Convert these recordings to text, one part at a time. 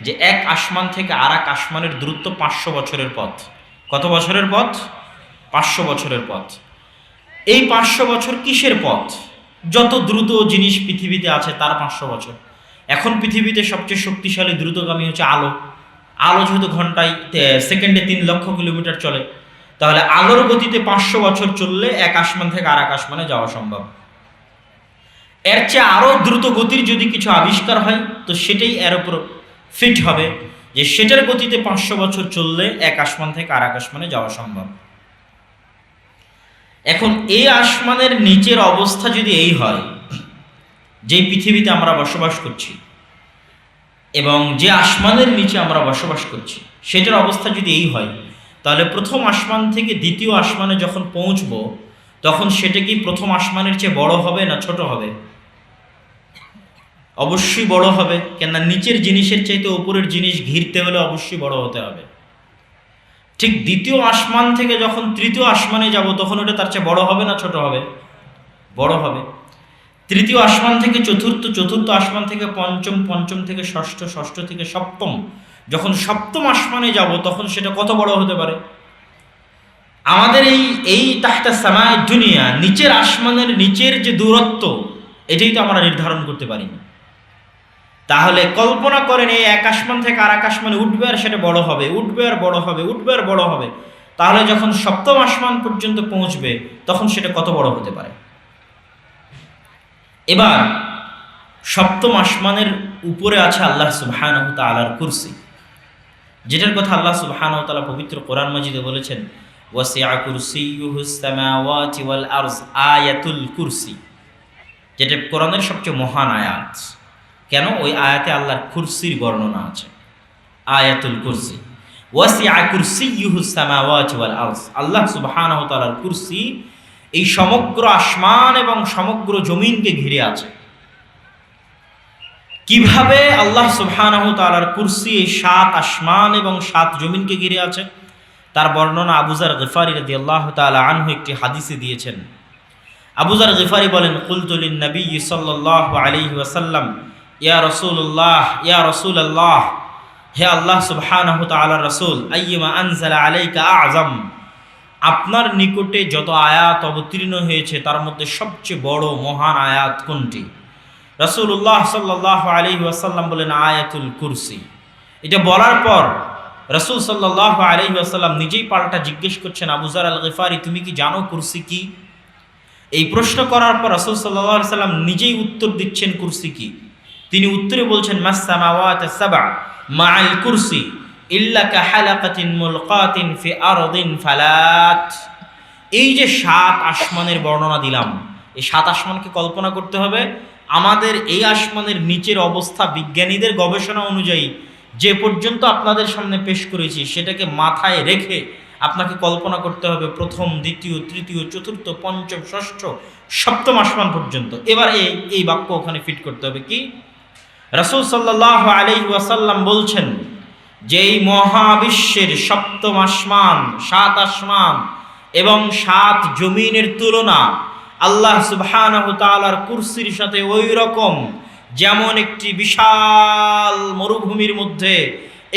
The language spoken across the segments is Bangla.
যে এক আসমান থেকে আর এক আসমানের দূরত্ব 500 বছরের পথ। কত বছরের পথ? 500 বছরের পথ। এই 500 বছর কিসের পথ? যত দ্রুত জিনিস পৃথিবীতে আছে তার 500 বছর। এখন পৃথিবীতে সবচেয়ে শক্তিশালী দ্রুতগামী হচ্ছে আলো। আলো যেহেতু ঘন্টায় সেকেন্ডে 3 লক্ষ কিলোমিটার চলে, তাহলে আলোর গতিতে 500 বছর চললে এক আসমান থেকে আর এক আসমানে যাওয়া সম্ভব। এর চেয়ে আরও দ্রুত গতির যদি কিছু আবিষ্কার হয় তো সেটাই এর উপর ফিট হবে, যে সেটার গতিতে 500 বছর চললে এক আসমান থেকে আর এক আসমানে যাওয়া সম্ভব। এখন এই আসমানের নিচের অবস্থা যদি এই হয়, যেই পৃথিবীতে আমরা বসবাস করছি এবং যে আসমানের নিচে আমরা বসবাস করছি সেটার অবস্থা যদি এই হয়, তাহলে প্রথম আসমান থেকে দ্বিতীয় আসমানে যখন পৌঁছব তখন সেটা কি প্রথম আসমানের চেয়ে বড় হবে না ছোট হবে? অবশ্যই বড় হবে, কেননা নিচের জিনিসের চাইতে উপরের জিনিস ঘিরতে হলে অবশ্যই বড় হতে হবে। ঠিক দ্বিতীয় আসমান থেকে যখন তৃতীয় আসমানে যাব তখন ওটা তার চেয়ে বড় হবে না ছোট হবে? বড় হবে। তৃতীয় আসমান থেকে চতুর্থ, চতুর্থ আসমান থেকে পঞ্চম, পঞ্চম থেকে ষষ্ঠ, ষষ্ঠ থেকে সপ্তম, যখন সপ্তম আসমানে যাব তখন সেটা কত বড় হতে পারে? আমাদের এই তাহতা সামায়ে দুনিয়া, নিচের আসমানের নিচের যে দূরত্ব, এটাই তো আমরা নির্ধারণ করতে পারিনি। তাহলে কল্পনা করেন এই এক আসমান থেকে আর এক আসমানে উঠবে আর সেটা বড় হবে, উঠবে আর বড় হবে, উঠবে আর বড় হবে। তাহলে যখন সপ্তম আসমান পর্যন্ত পৌঁছবে তখন সেটা কত বড় হতে পারে? এবার সপ্তম আসমানের উপরে আছে আল্লাহ সুবহানাহু ওয়া তাআলার কুরসি, যেটার কথা আল্লাহ সুবহানাহু ওয়া তাআলা পবিত্র কোরআন মাজিদে বলেছেন, ওয়াসিআ কুরসিয়্যুহুস সামাওয়াতি ওয়াল আরজ, আয়াতুল কুরসি, যেটা কোরআনের সবচেয়ে মহান আয়াত। কেন? ওই আয়াতে আল্লাহর কুরসির বর্ণনা আছে। আয়াতুল কুরসি, ওয়াসিআ কুরসিয়্যুহুস সামাওয়াতি ওয়াল আরজ, আল্লাহ সুবহানাহু ওয়া তাআলার কুরসি এই সমগ্র আসমান এবং সমগ্র জমিনকে ঘিরে আছে। কিভাবে আল্লাহ সুবহানাহু ওয়া তাআলার কুরসি এই 7 আসমান এবং 7 জমিনকে ঘিরে আছে তার বর্ণনা আবু যার গিফারী রাদিয়াল্লাহু তাআলা আনহু একটি হাদিসে দিয়েছেন। আবু যার গিফারী বলেন, কুলতু লিন নবী সাল্লাল্লাহু আলাইহি ওয়াসাল্লাম, ইয়া রাসূলুল্লাহ, ইয়া রাসূলুল্লাহ, হে আল্লাহ সুবহানাহু ওয়া তাআলার রাসূল, আইয়ুমা আনজালা আলাইকা আযম, আপনার নিকটে যত আয়াত অবতীর্ণ হয়েছে তার মধ্যে সবচেয়ে বড় মহান আয়াত কোনটি? রাসূলুল্লাহ সাল্লাল্লাহু আলাইহি ওয়াসাল্লাম বলেন, আয়াতুল কুরসি। এটা বলার পর রাসূল সাল্লাল্লাহু আলাইহি ওয়াসাল্লাম নিজেই পাল্টা জিজ্ঞেস করছেন, আবু যার আল গিফারী, তুমি কি জানো কুরসি কি? এই প্রশ্ন করার পর রাসূল সাল্লাল্লাহু আলাইহি ওয়াসাল্লাম নিজেই উত্তর দিচ্ছেন কুরসি কি। তিনি উত্তরে বলছেন, মাস সামাওয়াতু সাবআ মাআল কুরসি ইল্লা কাহালাকাতিন মুলকাতিন ফি আরদিন ফালাত। এই যে 7 আসমানের বর্ণনা দিলাম, এই 7 আসমানকে কল্পনা করতে হবে। আমাদের এই আসমানের নিচের অবস্থা বিজ্ঞানীদের গবেষণা অনুযায়ী যে পর্যন্ত আপনাদের সামনে পেশ করেছি সেটাকে মাথায় রেখে আপনাকে কল্পনা করতে হবে প্রথম, দ্বিতীয়, তৃতীয়, চতুর্থ, পঞ্চম, ষষ্ঠ, সপ্তম আসমান পর্যন্ত। এবার এই বাক্য ওখানে ফিট করতে হবে কি? রাসূল সাল্লাল্লাহু আলাইহি ওয়াসাল্লাম বলছেন যে এই মহাবিশ্বের সপ্তম আসমান, 7 আসমান এবং 7 জমিনের তুলনা আল্লাহ সুবহানাহু তাআলার কুরসির সাথে ওই রকম, যেমন একটি বিশাল মরুভূমির মধ্যে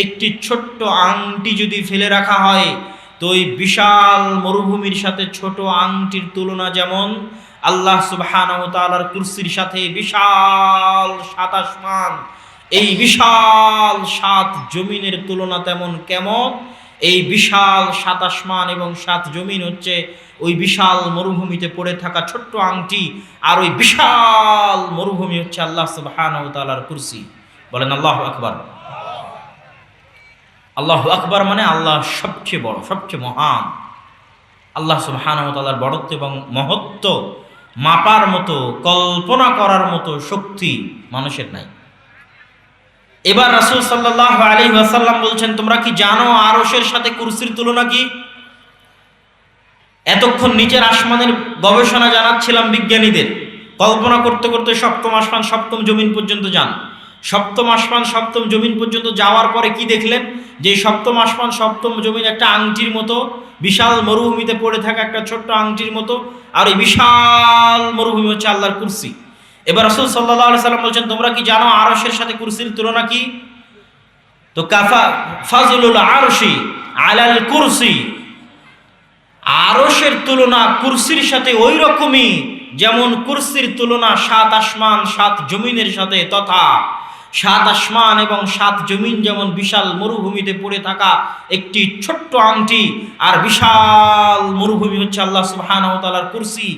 একটি ছোট্ট আংটি যদি ফেলে রাখা হয় তো ওই বিশাল মরুভূমির সাথে ছোট আংটির তুলনা যেমন, আল্লাহ সুবহানাহু তাআলার কুরসির সাথে বিশাল 7 আসমান, এই বিশাল 7 জমিনের তুলনা তেমন কেমন? এই বিশাল 7 আসমান এবং 7 জমিন হচ্ছে ওই বিশাল মরুভূমিতে পড়ে থাকা ছোট্ট আংটি, আর ওই বিশাল মরুভূমি হচ্ছে আল্লাহ সুবহানাহু ওয়া তাআলার কুরসি। বলেন আল্লাহু আকবার। আল্লাহু আকবার মানে আল্লাহ সবচেয়ে বড়, সবচেয়ে মহান। আল্লাহ সুবহানাহু ওয়া তাআলার বড়ত্ব এবং মহত্ব মাপার মতো, কল্পনা করার মতো শক্তি মানুষের নাই। এবার রাসূল সাল্লাল্লাহু আলাইহি ওয়াসাল্লাম বলছেন, তোমরা কি জানো আরশের সাথে কুরসির তুলনা কি? এতক্ষণ নিচের আসমানের গবেষণা জানাচ্ছিলাম বিজ্ঞানীদের, কল্পনা করতে করতে সপ্তম আসমান, সপ্তম জমিন পর্যন্ত যান। সপ্তম আসমান, সপ্তম জমিন পর্যন্ত যাওয়ার পরে কি দেখলেন? যে সপ্তম আসমান, সপ্তম জমিন একটা আংটির মতো, বিশাল মরুভূমিতে পড়ে থাকা একটা ছোট্ট আংটির মতো, আর এই বিশাল মরুভূমি হচ্ছে আল্লাহর কুরসি। এবার রাসূল সাল্লাল্লাহু আলাইহি সাল্লাম বলছেন, তোমরা কি জানো আরশের সাথে কুরসির তুলনা কি? তো কাফা ফাজলুল আরশি আলাল কুরসি, আরশের তুলনা কুরসির সাথে ওই রকমই যেমন কুরসির তুলনা 7 আসমান 7 জমিনের সাথে, তথা 7 আসমান এবং 7 জমিন যেমন বিশাল মরুভূমিতে পড়ে থাকা একটি ছোট্ট আংটি, আর বিশাল মরুভূমি হচ্ছে আল্লাহ সুবহানাহু ওয়া তাআলার কুরসি।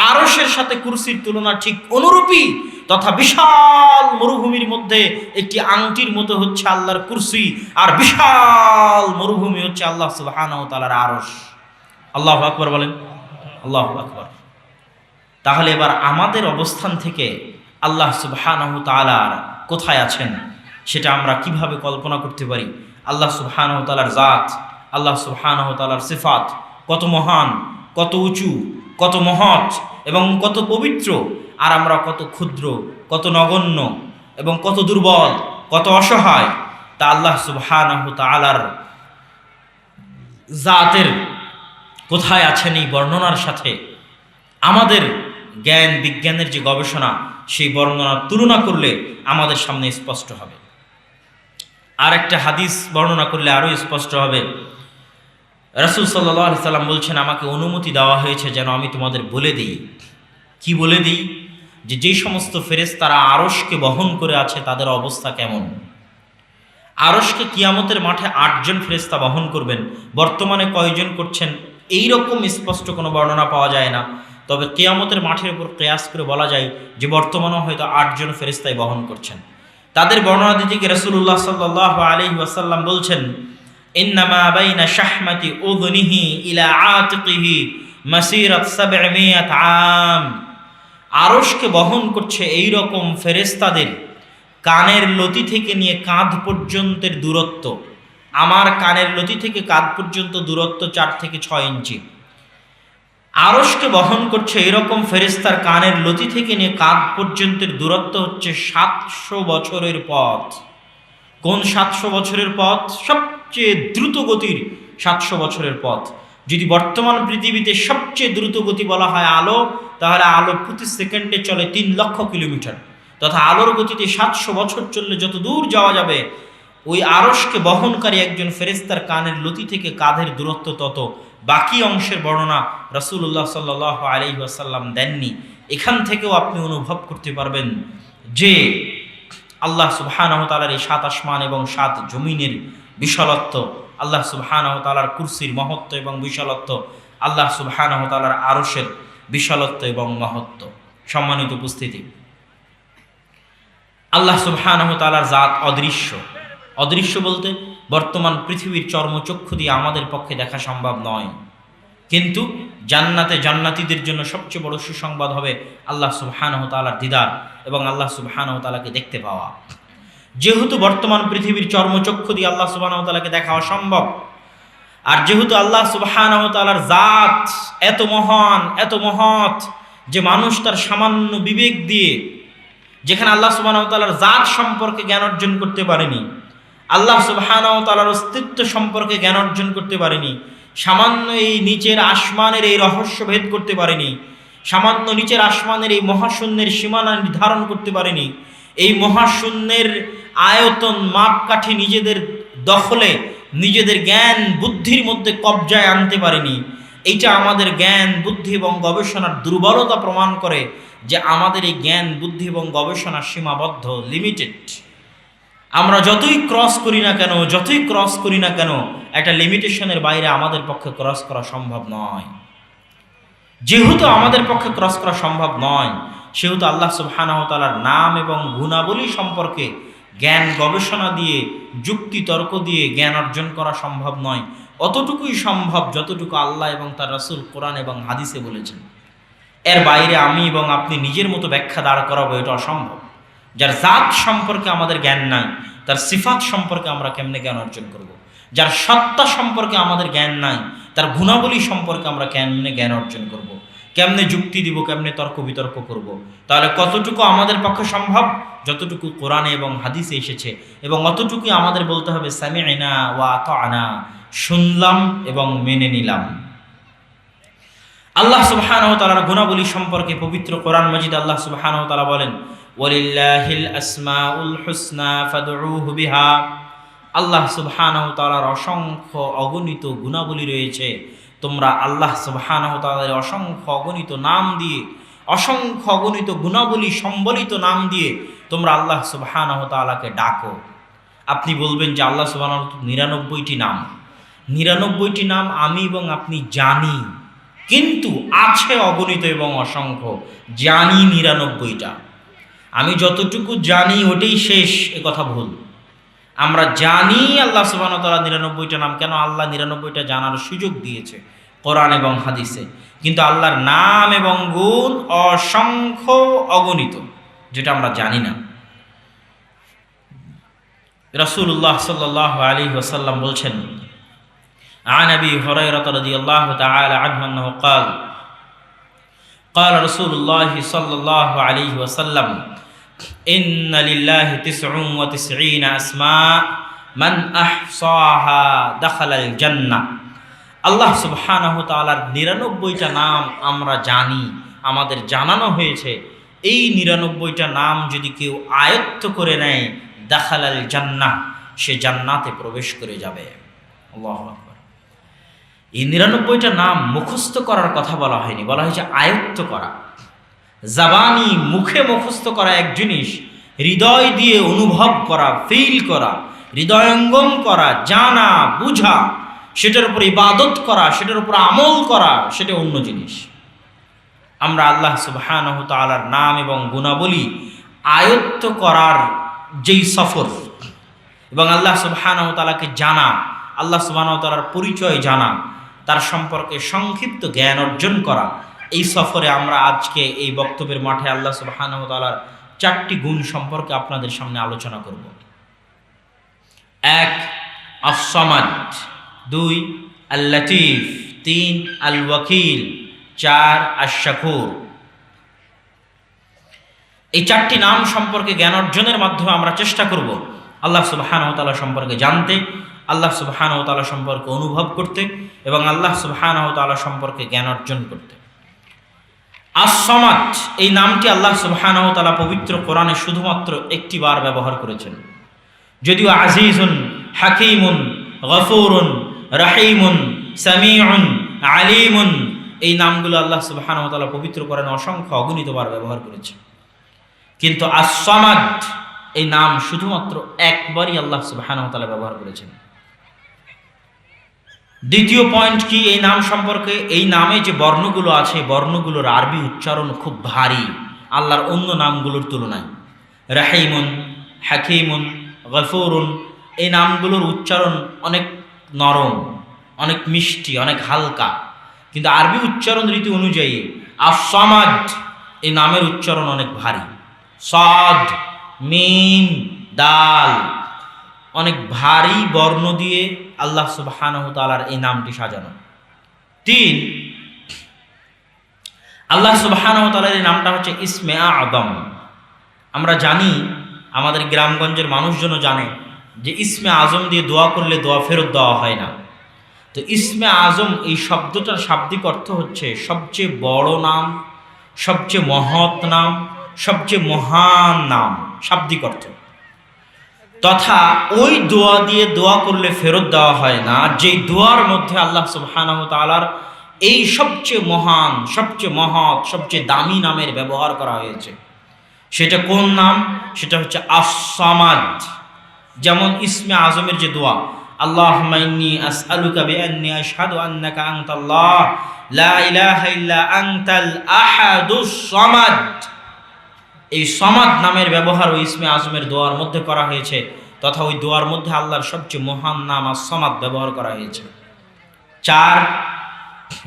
আরশের সাথে কুরসির তুলনা ঠিক অনুরূপী, তথা বিশাল মরুভূমির মধ্যে একটি আংটির মতো হচ্ছে আল্লাহর কুরসি, আর বিশাল মরুভূমি হচ্ছে আল্লাহ সুবহানাহু ওয়া তাআলার আরশ। আল্লাহু আকবার বলেন, আল্লাহু আকবার। তাহলে এবার আমাদের অবস্থান থেকে আল্লাহ সুবহানাহু ওয়া তাআলা কোথায় আছেন সেটা আমরা কিভাবে কল্পনা করতে পারি। আল্লাহ সুবহানাহু ওয়া তাআলার জাত, আল্লাহ সুবহানাহু ওয়া তাআলার সিফাত কত মহান, কত উঁচু, কত মহৎ এবং কত পবিত্র, আর আমরা কত ক্ষুদ্র, কত নগণ্য এবং কত দুর্বল, কত অসহায়, তা আল্লাহ সুবহানাহু ওয়া তাআলার জাতের কোথায় আছেন এই বর্ণনার সাথে আমাদের জ্ঞান বিজ্ঞানের যে গবেষণা সেই বর্ণনার তুলনা করলে আমাদের সামনে স্পষ্ট হবে। আর একটা হাদিস বর্ণনা করলে আরও স্পষ্ট হবে। রাসূল সাল্লাল্লাহু আলাইহি সাল্লাম বলছেন, আমাকে অনুমতি দেওয়া হয়েছে যেন আমি তোমাদের বলে দিই। কি বলে দিই? যে যেই সমস্ত ফেরেশতারা আরশকে বহন করে আছে তাদের অবস্থা কেমন। আরশকে কিয়ামতের মাঠে 8 জন ফেরেশতা বহন করবেন। বর্তমানে কয়জন করছেন এই রকম স্পষ্ট কোনো বর্ণনা পাওয়া যায় না, তবে কিয়ামতের মাঠের উপর কিয়াস করে বলা যায় যে বর্তমানেও হয়তো 8 জন ফেরেশতাই বহন করছেন। তাদের বর্ণনা দিতে গিয়ে রাসূলুল্লাহ সাল্লাল্লাহু আলাইহি ওয়াসাল্লাম বলছেন, ইন্নামা বাইনা শাহমাতি উযনিহি ইলা আতিকিহি মাসিরাত 700 আম। আরশকে বহন করছে এই রকম ফেরেশতাদের কানের লতি থেকে নিয়ে কাঁধ পর্যন্তের দূরত্ব, আমার কানের লতি থেকে কাঁধ পর্যন্ত দূরত্ব 4 থেকে 6 ইঞ্চি। আরশকে বহন করছে এরকম ফেরেশতার কানের লতি থেকে নিয়ে কাঁধ পর্যন্তের দূরত্ব হচ্ছে 700 বছরের পথ। কোন 700 বছরের পথ? সবচেয়ে দ্রুত গতির 700 বছরের পথ। যদি বর্তমান পৃথিবীতে সবচেয়ে দ্রুত গতি বলা হয় আলো, তাহলে আলো প্রতি সেকেন্ডে চলে 3 লক্ষ কিলোমিটার, তথা আলোর গতিতে 700 বছর চললে যত দূর যাওয়া যাবে, ওই আরশকে বহনকারী একজন ফেরেশতার কানের লতি থেকে কাঁধের দূরত্ব তত। বাকি অংশের বর্ণনা রাসূলুল্লাহ সাল্লাল্লাহু আলাইহি ওয়াসাল্লাম দেননি। এখান থেকেও আপনি অনুভব করতে পারবেন যে আল্লাহ সুবহানাহু ওয়া তাআলার এই 7 আসমান এবং 7 জমিনের বিশালত্ব, আল্লাহ সুবহানাহু ওয়া তাআলার কুরসির মহত্ব এবং বিশালত্ব, আল্লাহ সুবহানাহু ওয়া তাআলার আরশের বিশালত্ব এবং মহত্ব। সম্মানিত উপস্থিতি, আল্লাহ সুবহানাহু ওয়া তাআলার জাত অদৃশ্য। অদৃশ্য বলতে বর্তমান পৃথিবীর চর্মচক্ষু দিয়ে আমাদের পক্ষে দেখা সম্ভব নয়, কিন্তু জান্নাতে জান্নাতীদের জন্য সবচেয়ে বড় সুসংবাদ হবে আল্লাহ সুবহানাহু ওয়া তাআলার দিদার এবং আল্লাহ সুবহানাহু ওয়া তাআলাকে দেখতে পাওয়া। যেহেতু বর্তমান পৃথিবীর চর্মচক্ষু দিয়ে আল্লাহ সুবহানাহু ওয়া তাআলাকে দেখা অসম্ভব, আর যেহেতু আল্লাহ সুবহানাহু ওয়া তাআলার জাত এত মহান, এত মহৎ যে মানুষ তার সামান্য বিবেক দিয়ে, যেখানে আল্লাহ সুবহানাহু ওয়া তাআলার জাত সম্পর্কে জ্ঞান অর্জন করতে পারেনি, আল্লাহ সুবহানাহু ওয়া তাআলার অস্তিত্ব সম্পর্কে জ্ঞান অর্জন করতে পারেনি, সামান্য এই নিচের আসমানের এই রহস্য ভেদ করতে পারেনি, সামান্য নিচের আসমানের এই মহাশূন্যের সীমানা নির্ধারণ করতে পারেনি, এই মহাশূন্যের আয়তন মাপকাঠি নিজেদের দখলে, নিজেদের জ্ঞান বুদ্ধির মধ্যে কবজায় আনতে পারেনি। এইটা আমাদের জ্ঞান বুদ্ধি এবং গবেষণার দুর্বলতা প্রমাণ করে যে আমাদের এই জ্ঞান বুদ্ধি এবং গবেষণা সীমাবদ্ধ, লিমিটেড। আমরা যতই ক্রস করি না কেন, যতই ক্রস করি না কেন, একটা লিমিটেশনের বাইরে আমাদের পক্ষে ক্রস করা সম্ভব নয়। যেহেতু আমাদের পক্ষে ক্রস করা সম্ভব নয়, সেহেতু আল্লাহ সুবহানাহু ওয়া তাআলার নাম এবং গুণাবলী সম্পর্কে জ্ঞান গবেষণা দিয়ে, যুক্তি তর্ক দিয়ে জ্ঞান অর্জন করা সম্ভব নয়। অতটুকুই সম্ভব যতটুকু আল্লাহ এবং তার রাসূল কোরআন এবং হাদিসে বলেছেন। এর বাইরে আমি এবং আপনি নিজের মতো ব্যাখ্যা দাঁড় করাবো, এটা অসম্ভব। যার জাত সম্পর্কে আমাদের জ্ঞান নাই, তার সিফাত সম্পর্কে আমরা কেমনে জ্ঞান অর্জন করব? যার সত্তা সম্পর্কে আমাদের জ্ঞান নাই, তার গুণাবলী সম্পর্কে আমরা কেমনে জ্ঞান অর্জন করব? কেমনে যুক্তি দিব, কেমনে তর্ক বিতর্ক করব? তাহলে কতটুকু আমাদের পক্ষে সম্ভব? যতটুকু কোরআনে এবং হাদিসে এসেছে, এবং অতটুকুই আমাদের বলতে হবে সামি'না ওয়া আতা'না, শুনলাম এবং মেনে নিলাম। আল্লাহ সুবহানাহু ওয়া তাআলার গুণাবলী সম্পর্কে পবিত্র কোরআন মাজিদ আল্লাহ সুবহানাহু ওয়া তাআলা বলেন, ওয়ালিল্লাহিল আসমাউল হুসনা ফাদউহু বিহা, আল্লাহ সুবহানাহু ওয়া তাআলার অসংখ্য অগণিত গুণাবলী রয়েছে। তোমরা আল্লাহ সুবহানাহু ওয়া তাআলার অসংখ্য অগণিত নাম দিয়ে, অসংখ্য অগণিত গুণাবলী সম্বলিত নাম দিয়ে তোমরা আল্লাহ সুবহানাহু ওয়া তাআলাকে ডাকো। আপনি বলবেন যে আল্লাহ সুবহানাহু ওয়া তাআলার ৯৯টি নাম, ৯৯টি নাম আমি এবং আপনি জানি, কিন্তু আছে অগণিত এবং অসংখ্য, জানি ৯৯টা। আমি যতটুকু জানি ওটাই শেষ, এ কথা ভুল। আমরা জানি আল্লাহ সুবহানাহু ওয়া তাআলা ৯৯টা নাম, কেন আল্লাহ ৯৯টা জানার সুযোগ দিয়েছে কোরআন এবং হাদিসে, কিন্তু আল্লাহর নাম এবং গুণ অসংখ্য অগণিত, যেটা আমরা জানি না। রাসূলুল্লাহ সাল্লাল্লাহু আলাইহি ওয়াসাল্লাম বলছেন, عن أبي هريرة رضي الله تعالى عنه أنه قال قال رسول الله صلى الله عليه وسلم إن لله 99 أسماء من أحصاها دخل الجنة। আল্লাহ সুবহানাহু ওয়া তাআলার ৯৯টা নাম আমরা জানি, আমাদের জানানো হয়েছে। এই ৯৯টা নাম যদি কেউ আয়ত্ত করে নেয়, দাখালাল জান্নাহ, সে জান্নাতে প্রবেশ করে যাবে। আল্লাহু আকবার। এই ৯৯টা নাম মুখস্থ করার কথা বলা হয়নি, বলা হয়েছে আয়ত্ত করা। জাবানি, মুখে মুখস্থ করা এক জিনিস, হৃদয় দিয়ে অনুভব করা, ফিল করা, হৃদয়ঙ্গম করা, জানা বুঝা, সেটার উপর ইবাদত করা, সেটার উপর আমল করা, সেটা অন্য জিনিস। আমরা আল্লাহ সুবহানাহু ওয়া তাআলার নাম এবং গুণাবলী আয়ত্ত করার যেই সফর, এবং আল্লাহ সুবহানাহু ওয়া তাআলাকে জানা, আল্লাহ সুবহানাহু ওয়া তাআলার পরিচয় জানা, তার সম্পর্কে সংক্ষিপ্ত জ্ঞান অর্জন করা, এই সফরে আমরা আজকে এই বক্তব্যের মাঠে আল্লাহ সুবহানাহু ওয়া তাআলার 4টি গুণ সম্পর্কে আপনাদের সামনে আলোচনা করব। 1 আস-সামাদ, 2 আল-লতীফ, 3 আল-ওয়াকিল, 4 আশ-শাকুর। এই 4টি নাম সম্পর্কে জ্ঞান অর্জনের মাধ্যমে আমরা চেষ্টা করব আল্লাহ সুবহানাহু ওয়া তাআলা সম্পর্কে জানতে, আল্লাহ সুবহানাহু ওয়া তাআলা সম্পর্কে অনুভব করতে, এবং আল্লাহ সুবহানাহু ওয়া তাআলা সম্পর্কে জ্ঞান অর্জন করতে। আস-সামাদ এই নামটি আল্লাহ সুবহানাহু ওয়া তাআলা পবিত্র কোরআনে শুধুমাত্র একটি বার ব্যবহার করেছেন, যদিও আজিজুন, হাকীমুন, গফুরুন, রাহিমুন, সামিউন, আলিমুন এই নামগুলো আল্লাহ সুবহানাহু ওয়া তাআলা পবিত্র কোরআনে অসংখ্য অগণিতবার ব্যবহার করেছেন, কিন্তু আস-সামাদ এই নাম শুধুমাত্র একবারই আল্লাহ সুবহানাহু ওয়া তাআলা ব্যবহার করেছেন। দ্বিতীয় পয়েন্ট কি এই নাম সম্পর্কে? এই নামে যে বর্ণগুলো আছে, বর্ণগুলোর আরবি উচ্চারণ খুব ভারী আল্লাহর অন্য নামগুলোর তুলনায়। রাহিমুন, হাকিমুন, গফুরুন এই নামগুলোর উচ্চারণ অনেক নরম, অনেক মিষ্টি, অনেক হালকা, কিন্তু আরবি উচ্চারণ রীতি অনুযায়ী আস-সামাদ এই নামের উচ্চারণ অনেক ভারী। সাদ, মিম, দাল অনেক ভারী বর্ণ দিয়ে আল্লাহ সুবহানাহু ওয়া তাআলার এই নামটি সাজানো। 3 আল্লাহ সুবহানাহু ওয়া তাআলার এই নামটা হচ্ছে ইসমে আযম। আমরা জানি, আমাদের গ্রামগঞ্জের মানুষজনও জানে যে ইসমে আযম দিয়ে দোয়া করলে দোয়া ফেরত দেওয়া হয় না। তো ইসমে আযম এই শব্দটার শাব্দিক অর্থ হচ্ছে সবচেয়ে বড় নাম, সবচেয়ে মহৎ নাম, সবচেয়ে মহান নাম, শাব্দিক অর্থ। তথা ওই দোয়া দিয়ে দোয়া করলে ফেরত দেওয়া হয় না যেই দোয়ার মধ্যে আল্লাহ সুবহানাহু ওয়া তাআলার এই সবচেয়ে মহান, সবচেয়ে মহৎ, সবচেয়ে দামি নামের ব্যবহার করা হয়েছে। সেটা কোন নাম? সেটা হচ্ছে আস-সামাদ। যেমন ইসমে আযমের যে দোয়া, আল্লাহুম্মা ইন্নী আসআলুকা বিআন্নী আশহাদু আন্নাকা আনতাল্লাহ লা ইলাহা ইল্লা আনতাল আহাদুস সামাদ, এই সামাদ নামের ব্যবহার ওই ইসমে আযমের দোয়ার মধ্যে করা হয়েছে, তথা ওই দোয়ার মধ্যে আল্লাহর সবচেয়ে মহান নাম আস-সামাদ ব্যবহার করা হয়েছে। 4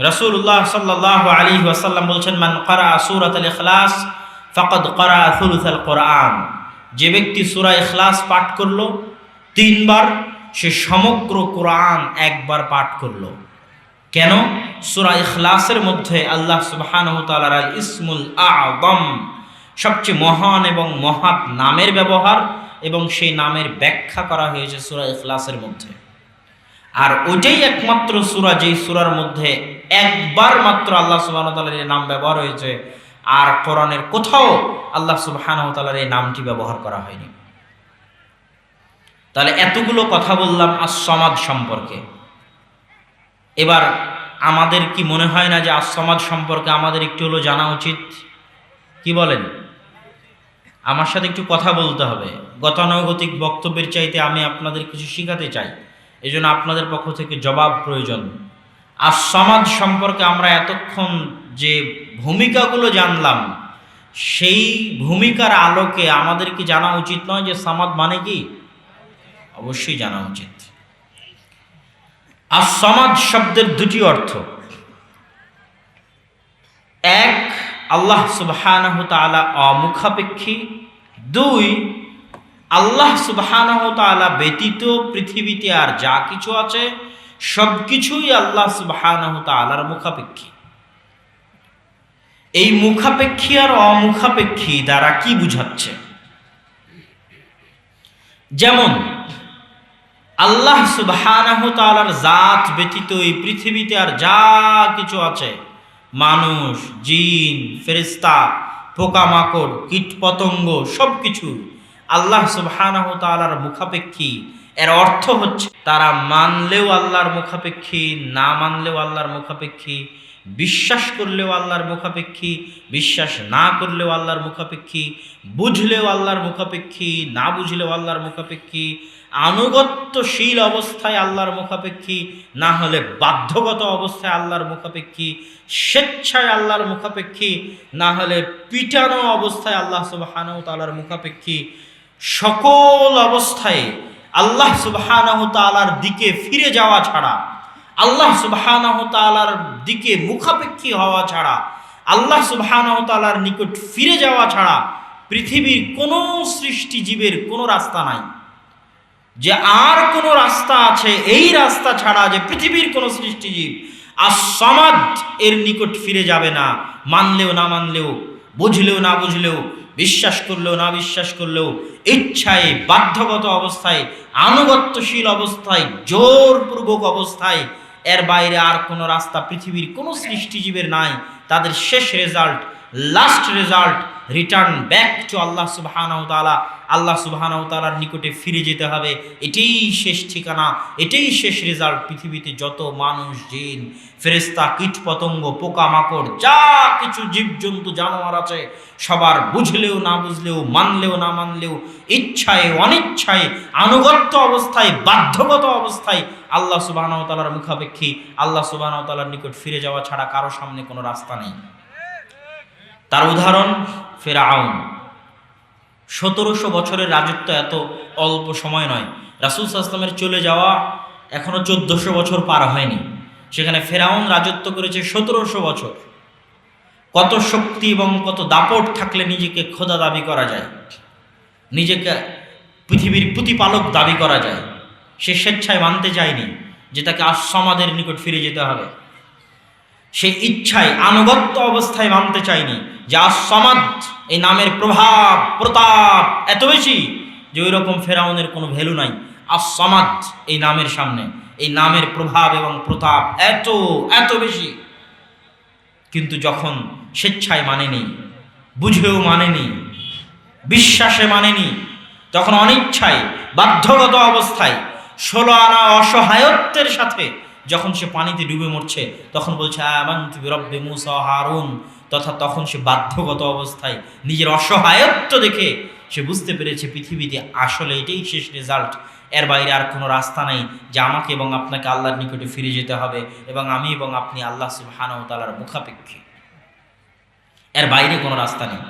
রাসূলুল্লাহ সাল্লাল্লাহু আলাইহি ওয়াসাল্লাম বলছেন, মান ক্বারা সূরাতুল ইখলাস ফাকাদ ক্বারা সুলুসাল কোরআন। যে ব্যক্তি সূরা ইখলাস পাঠ করলো 3 বার, সে সমগ্র কোরআন একবার পাঠ করলো। কেন? সূরা ইখলাসের মধ্যে আল্লাহ সুবহানাহু ওয়া তাআলার আল ইসমুল আযম, সবচেয়ে মহান এবং মহৎ নামের ব্যবহার এবং সেই নামের ব্যাখ্যা করা হয়েছে সূরা ইখলাসের মধ্যে। আর ওইটাই একমাত্র সূরা যেই সূরার মধ্যে একবার মাত্র আল্লাহ সুবহানাহু ওয়া তাআলার এই নাম ব্যবহার হয়েছে, আর কোরআনের কোথাও আল্লাহ সুবহানাহু ওয়া তাআলার এই নামটি ব্যবহার করা হয়নি। তাহলে এতগুলো কথা বললাম আস-সামাদ সম্পর্কে। এবার আমাদের কি মনে হয় না যে আস-সামাদ সম্পর্কে আমাদের একটু হলো জানা উচিত? কি বলেন? আমার সাথে একটু কথা বলতে হবে। গতানুগতিক বক্তব্যের চাইতে আমি আপনাদের কিছু শিখাতে চাই, এই জন্য আপনাদের পক্ষ থেকে জবাব প্রয়োজন। আস-সামাদ সম্পর্কে আমরা এতক্ষণ যে ভূমিকাগুলো জানলাম, সেই ভূমিকার আলোকে আমাদের কি জানা উচিত নয় যে সামাদ মানে কি? অবশ্যই জানা উচিত। আস-সামাদ শব্দের দুটি অর্থ। এক, আল্লাহ সুবহানাহু তাআলা অমুখাপেক্ষী। দুই, আল্লাহ সুবহানাহু তাআলা ব্যতীত পৃথিবীতে আর যা কিছু আছে সবকিছুই আল্লাহ সুবহানাহু তাআলার মুখাপেক্ষী। এই মুখাপেক্ষী আর অমুখাপেক্ষী দ্বারা কি বুঝাচ্ছে? যেমন আল্লাহ সুবহানাহু তাআলার জাত ব্যতীত এই পৃথিবীতে আর যা কিছু আছে, মানুষ, জিন, ফেরেশতা, পোকামাকড়, কীটপতঙ্গ, সবকিছু আল্লাহ সুবহানাহু তাআলার মুখাপেক্ষী। এর অর্থ হচ্ছে তারা মানলেও আল্লাহর মুখাপেক্ষী, না মানলেও আল্লাহর মুখাপেক্ষী, বিশ্বাস করলেও আল্লাহর মুখাপেক্ষী, বিশ্বাস না করলেও আল্লাহর মুখাপেক্ষী, বুঝলেও আল্লাহর মুখাপেক্ষী, না বুঝলেও আল্লাহর মুখাপেক্ষী, আনুগত্যশীল অবস্থায় আল্লাহর মুখাপেক্ষী, না হলে বাধ্যগত অবস্থায় আল্লাহর মুখাপেক্ষী, স্বেচ্ছায় আল্লাহর মুখাপেক্ষী, না হলে পিটানো অবস্থায় আল্লাহ সুবহানাহু তাআলার মুখাপেক্ষী। সকল অবস্থায় আল্লাহ সুবহানাহু তাআলার দিকে ফিরে যাওয়া ছাড়া, আল্লাহ সুবহানাহু তাআলার দিকে মুখাপেক্ষী হওয়া ছাড়া, আল্লাহ সুবহানাহু তাআলার নিকট ফিরে যাওয়া ছাড়া পৃথিবীর কোনো সৃষ্টিজীবের কোনো রাস্তা নাই। যে আর কোনো রাস্তা আছে এই রাস্তা ছাড়া, যে পৃথিবীর কোনো সৃষ্টিজীব আস-সামাদ এর নিকট ফিরে যাবে না, মানলেও না মানলেও, বুঝলেও না বুঝলেও, বিশ্বাস করলেও না বিশ্বাস করলেও, ইচ্ছায়, বাধ্যগত অবস্থায়, আনুগত্যশীল অবস্থায়, জোরপূর্বক অবস্থায়, এর বাইরে আর কোনো রাস্তা পৃথিবীর কোনো সৃষ্টিজীবের নাই। তাদের শেষ result, last result, return back to Allah সুবহানাহু তাআলা। আল্লাহ সুবহানাহু তাআলার নিকটে ফিরে যেতে হবে। এটাই শেষ ঠিকানা, এটাই শেষ রেজাল্ট। পৃথিবীতে যত মানুষ, জিন, ফেরেশতা, কীটপতঙ্গ, পোকামাকড়, যা কিছু জীবজন্তু জানোয়ার আছে, সবার বুঝলেও না বুঝলেও, মানলেও না মানলেও, ইচ্ছায় অনিচ্ছায়, আনুগত্য অবস্থায়, বাধ্যগত অবস্থায় আল্লাহ সুবহানাহু তাআলার মুখাপেক্ষী। আল্লাহ সুবহানাহু তাআলার নিকট ফিরে যাওয়া ছাড়া কারো সামনে কোনো রাস্তা নেই। তার উদাহরণ ফিরআউন। 1700 বছরের রাজত্ব এত অল্প সময় নয়। রাসূল সাল্লাল্লাহু আলাইহি ওয়াসাল্লামের চলে যাওয়া এখনো 1400 বছর পার হয়নি। সেখানে ফিরআউন রাজত্ব করেছে 1700 বছর। কত শক্তি এবং কত দাপট থাকলে নিজেকে খোদা দাবি করা যায়, নিজেকে পৃথিবীর প্রতিপালক দাবি করা যায়। সে স্বেচ্ছায় মানতে চায়নি যে তাকে আস-সামাদের নিকট ফিরে যেতে হবে। সে ইচ্ছায়, আনুগত্য অবস্থায় মানতে চায়নি যে আস-সামাদ এই নামের প্রভাব, প্রতাপ এত বেশি যে ওই রকম ফেরাউনের কোনো ভ্যালু নাই। আস-সামাদ এই নামের সামনে, এই নামের প্রভাব এবং প্রতাপ এত এত বেশি। কিন্তু যখন স্বেচ্ছায় মানেনি, বুঝেও মানেনি, বিশ্বাসে মানেনি, তখন অনিচ্ছায়, বাধ্যগত অবস্থায়, 16 আনা অসহায়ত্বের সাথে যখন সে পানিতে ডুবে মরছে, তখন বলছে আমানতু বিরব্বি মূসা ওয়া হারুন। তখন সে বাধ্যগত অবস্থায় নিজের অসহায়ত্ব দেখে সে বুঝতে পেরেছে পৃথিবীতে আসলে এটাই শেষ রেজাল্ট, এর বাইরে আর কোনো রাস্তা নাই, যে আমাকে এবং আপনাকে আল্লাহর নিকটে ফিরে যেতে হবে এবং আমি এবং আপনি আল্লাহ সুবহানাহু ওয়া তাআলার মুখাপেক্ষী, এর বাইরে কোনো রাস্তা নেই।